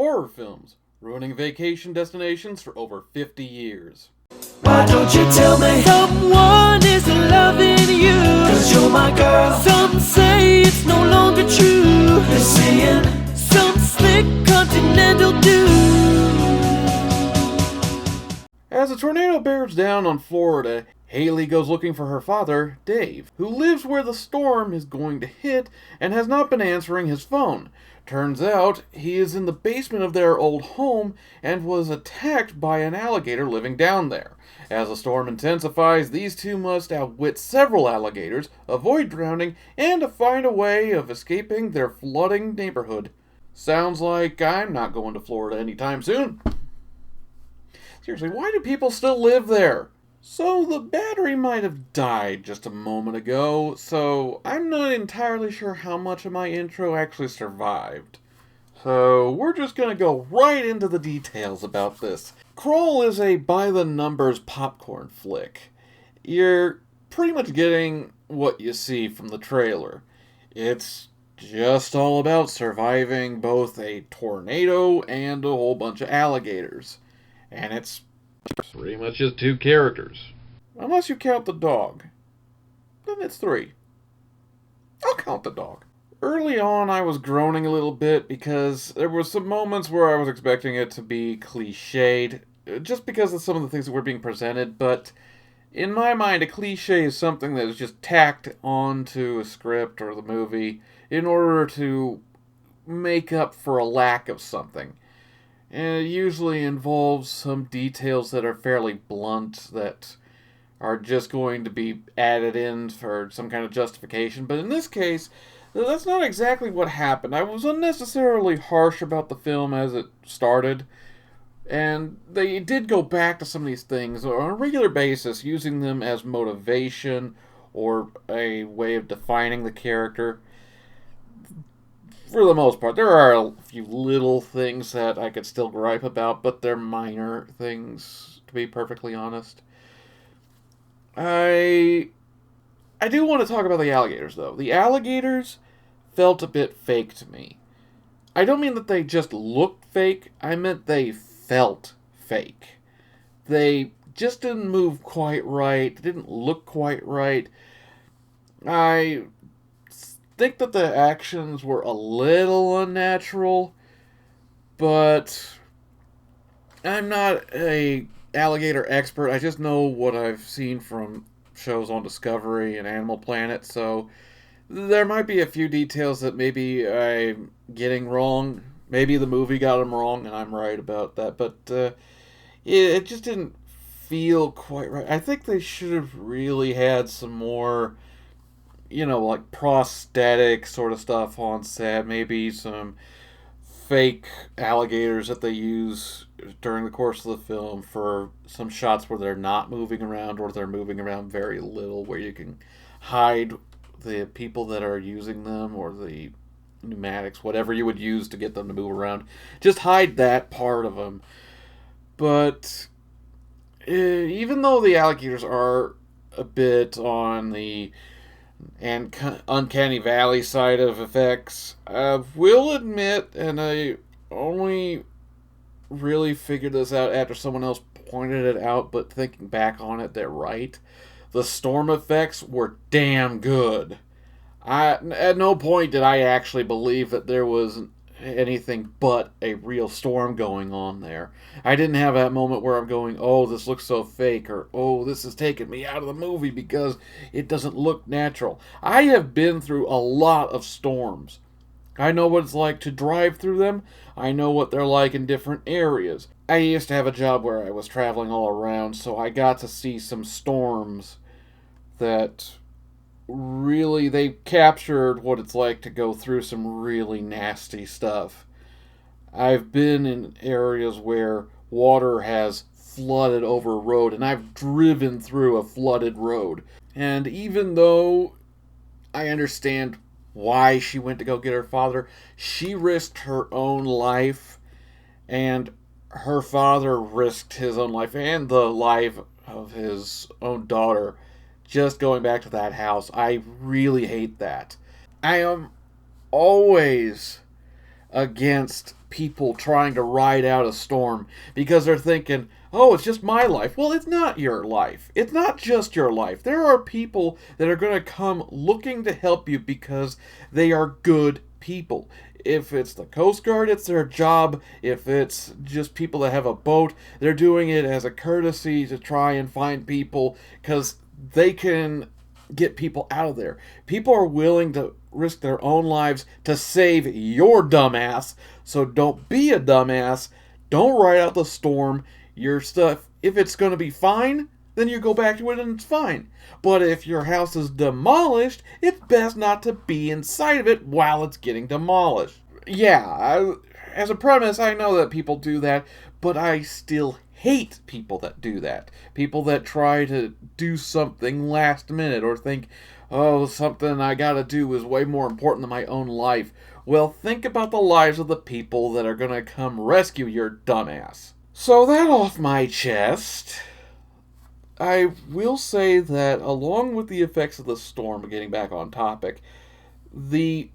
Horror films, ruining vacation destinations for over 50 years. Why don't you tell me someone is loving you? 'Cause you're my girl. Some say it's no longer true. They're saying some slick continental dude. As a tornado bears down on Florida, Haley goes looking for her father, Dave, who lives where the storm is going to hit and has not been answering his phone. Turns out he is in the basement of their old home and was attacked by an alligator living down there. As the storm intensifies, these two must outwit several alligators, avoid drowning, and find a way of escaping their flooding neighborhood. Sounds like I'm not going to Florida anytime soon. Seriously, why do people still live there? So the battery might have died just a moment ago, so I'm not entirely sure how much of my intro actually survived. So we're just gonna go right into the details about this. Crawl is a by-the-numbers popcorn flick. You're pretty much getting what you see from the trailer. It's just all about surviving both a tornado and a whole bunch of alligators. And it's pretty much just two characters. Unless you count the dog. Then it's three. I'll count the dog. Early on, I was groaning a little bit because there were some moments where I was expecting it to be cliched, just because of some of the things that were being presented, but in my mind, a cliche is something that is just tacked onto a script or the movie in order to make up for a lack of something. And it usually involves some details that are fairly blunt, that are just going to be added in for some kind of justification. But in this case, that's not exactly what happened. I was unnecessarily harsh about the film as it started. And they did go back to some of these things on a regular basis, using them as motivation or a way of defining the character. For the most part, there are a few little things that I could still gripe about, but they're minor things, to be perfectly honest. I do want to talk about the alligators, though. The alligators felt a bit fake to me. I don't mean that they just looked fake, I meant they felt fake. They just didn't move quite right, didn't look quite right. I think that the actions were a little unnatural, but I'm not a alligator expert. I just know what I've seen from shows on Discovery and Animal Planet, so there might be a few details that maybe I'm getting wrong. Maybe the movie got them wrong and I'm right about that, but it just didn't feel quite right. I think they should have really had some more, like prosthetic sort of stuff on set. Maybe some fake alligators that they use during the course of the film for some shots where they're not moving around or they're moving around very little, where you can hide the people that are using them or the pneumatics, whatever you would use to get them to move around. Just hide that part of them. But even though the alligators are a bit on the uncanny valley side of effects, I will admit, and I only really figured this out after someone else pointed it out, but thinking back on it, they're right. The storm effects were damn good. At no point did I actually believe that there was anything but a real storm going on there. I didn't have that moment where I'm going, oh, this looks so fake, or oh, this is taking me out of the movie because it doesn't look natural. I have been through a lot of storms. I know what it's like to drive through them. I know what they're like in different areas. I used to have a job where I was traveling all around, so I got to see some storms that really, they captured what it's like to go through some really nasty stuff. I've been in areas where water has flooded over a road, and I've driven through a flooded road. And even though I understand why she went to go get her father, she risked her own life, and her father risked his own life and the life of his own daughter just going back to that house. I really hate that. I am always against people trying to ride out a storm because they're thinking, oh, it's just my life. Well, it's not your life. It's not just your life. There are people that are going to come looking to help you because they are good people. If it's the Coast Guard, it's their job. If it's just people that have a boat, they're doing it as a courtesy to try and find people because they can get people out of there. People are willing to risk their own lives to save your dumbass. So don't be a dumbass. Don't ride out the storm. Your stuff, if it's going to be fine, then you go back to it and it's fine. But if your house is demolished, it's best not to be inside of it while it's getting demolished. Yeah, as a premise, I know that people do that, but I still hate people that do that. People that try to do something last minute or think, oh, something I gotta do is way more important than my own life. Well, think about the lives of the people that are gonna come rescue your dumbass. So that off my chest, I will say that along with the effects of the storm, getting back on topic, the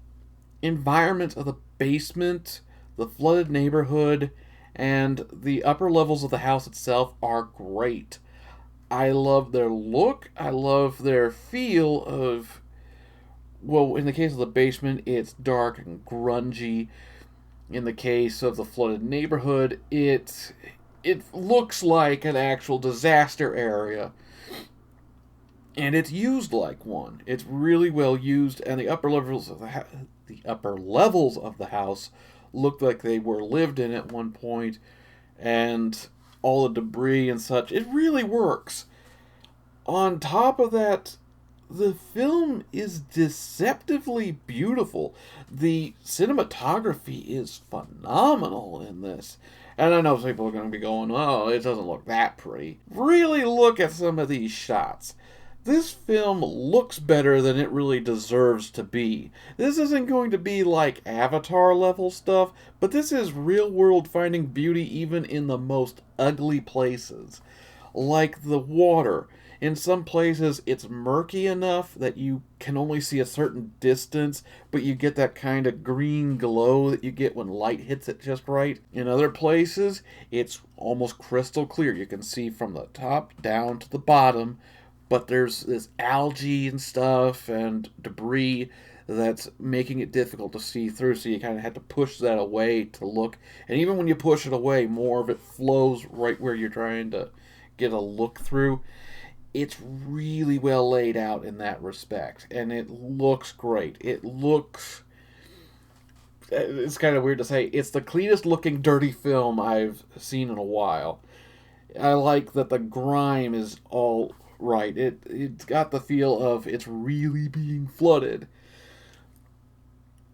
environment of the basement, the flooded neighborhood, and the upper levels of the house itself are great. I love their look. I love their feel of, well, in the case of the basement, it's dark and grungy. In the case of the flooded neighborhood, it looks like an actual disaster area. And it's used like one. It's really well used, and the upper levels of the house looked like they were lived in at one point, and all the debris and such. It really works. On top of that, the film is deceptively beautiful. The cinematography is phenomenal in this. And I know people are going to be going, oh, it doesn't look that pretty. Really look at some of these shots. This film looks better than it really deserves to be. This isn't going to be like Avatar level stuff, but this is real world finding beauty even in the most ugly places. Like the water. In some places, it's murky enough that you can only see a certain distance, but you get that kind of green glow that you get when light hits it just right. In other places, it's almost crystal clear. You can see from the top down to the bottom, but there's this algae and stuff and debris that's making it difficult to see through, so you kind of have to push that away to look. And even when you push it away, more of it flows right where you're trying to get a look through. It's really well laid out in that respect, and it looks great. It's kind of weird to say, it's the cleanest looking dirty film I've seen in a while. I like that the grime is all right. It's got the feel of it's really being flooded.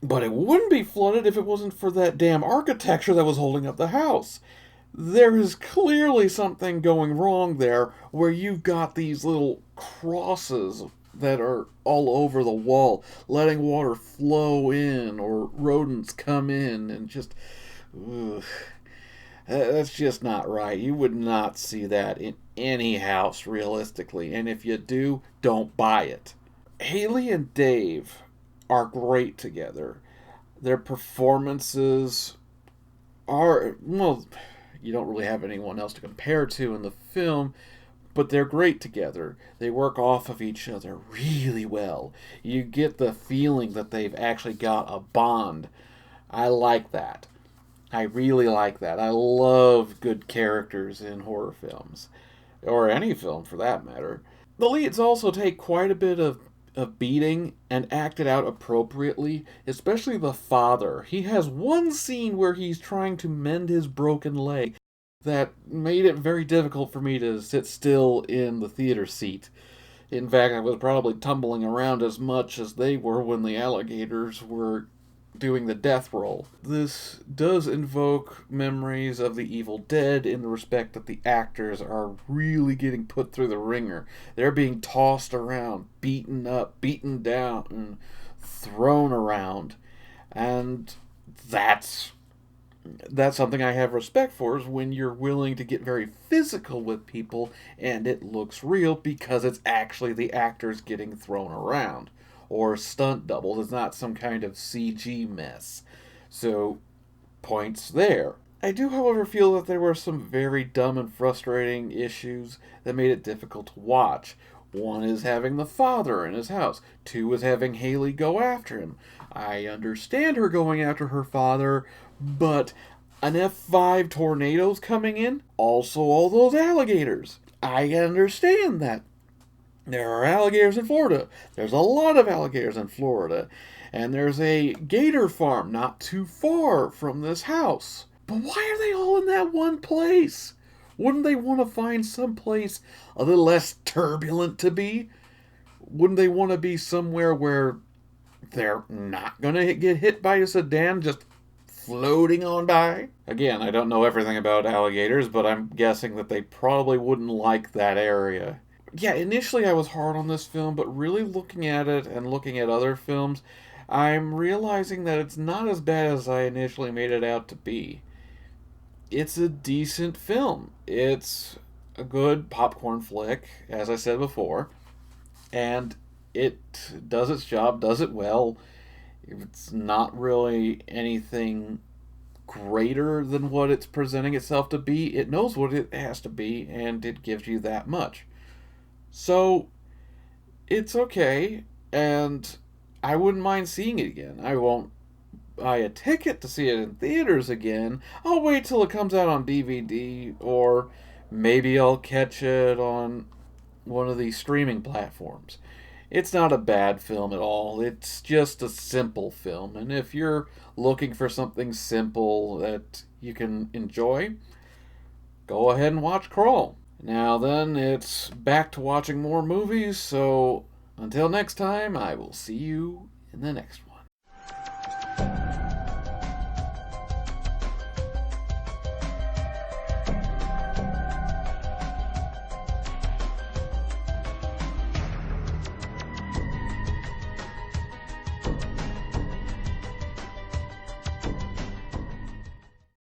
But it wouldn't be flooded if it wasn't for that damn architecture that was holding up the house. There is clearly something going wrong there where you've got these little crosses that are all over the wall, letting water flow in or rodents come in and just... Ugh. That's just not right. You would not see that in any house, realistically. And if you do, don't buy it. Haley and Dave are great together. Their performances are, well, you don't really have anyone else to compare to in the film, but they're great together. They work off of each other really well. You get the feeling that they've actually got a bond. I like that. I really like that. I love good characters in horror films, or any film for that matter. The leads also take quite a bit of beating and act it out appropriately, especially the father. He has one scene where he's trying to mend his broken leg that made it very difficult for me to sit still in the theater seat. In fact, I was probably tumbling around as much as they were when the alligators were doing the death roll. This does invoke memories of the Evil Dead in the respect that the actors are really getting put through the ringer. They're being tossed around, beaten up, beaten down, and thrown around. And that's something I have respect for, is when you're willing to get very physical with people and it looks real because it's actually the actors getting thrown around. Or stunt doubles. It's not some kind of CG mess. So points there. I do, however, feel that there were some very dumb and frustrating issues that made it difficult to watch. One is having the father in his house. Two is having Haley go after him. I understand her going after her father, but an F5 tornado's coming in? Also all those alligators. I understand that. There are alligators in Florida. There's a lot of alligators in Florida. And there's a gator farm not too far from this house. But why are they all in that one place? Wouldn't they want to find someplace a little less turbulent to be? Wouldn't they want to be somewhere where they're not going to get hit by a sedan just floating on by? Again, I don't know everything about alligators, but I'm guessing that they probably wouldn't like that area. Yeah, initially I was hard on this film, but really looking at it and looking at other films, I'm realizing that it's not as bad as I initially made it out to be. It's a decent film. It's a good popcorn flick, as I said before, and it does its job, does it well. It's not really anything greater than what it's presenting itself to be. It knows what it has to be, and it gives you that much. So, it's okay, and I wouldn't mind seeing it again. I won't buy a ticket to see it in theaters again. I'll wait till it comes out on DVD, or maybe I'll catch it on one of these streaming platforms. It's not a bad film at all. It's just a simple film, and if you're looking for something simple that you can enjoy, go ahead and watch Crawl. Now then, it's back to watching more movies, so until next time, I will see you in the next one.